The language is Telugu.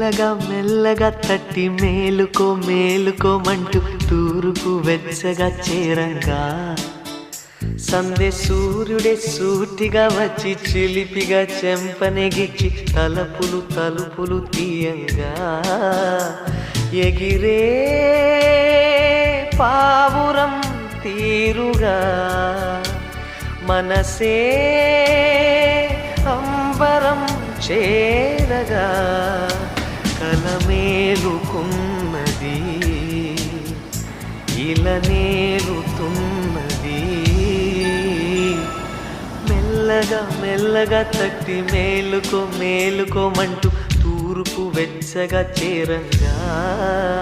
మెల్లగా మెల్లగా తట్టి మేలుకో మేలుకోమంటూ తూర్పు వెచ్చగా చేరంగా సందే సూర్యుడే సూటిగా వచ్చి చిలిపిగా చెంపనెగిచ్చి తలుపులు తలుపులు తీయంగా ఎగిరే పావురం తీరుగా మనసే అంబరం చేరగా కలమేలుకున్నది ఇలనేలుతున్నది మెల్లగా మెల్లగా తట్టి మేలుకో మేలుకోమంటూ తూర్పు వెచ్చగా చేరంగా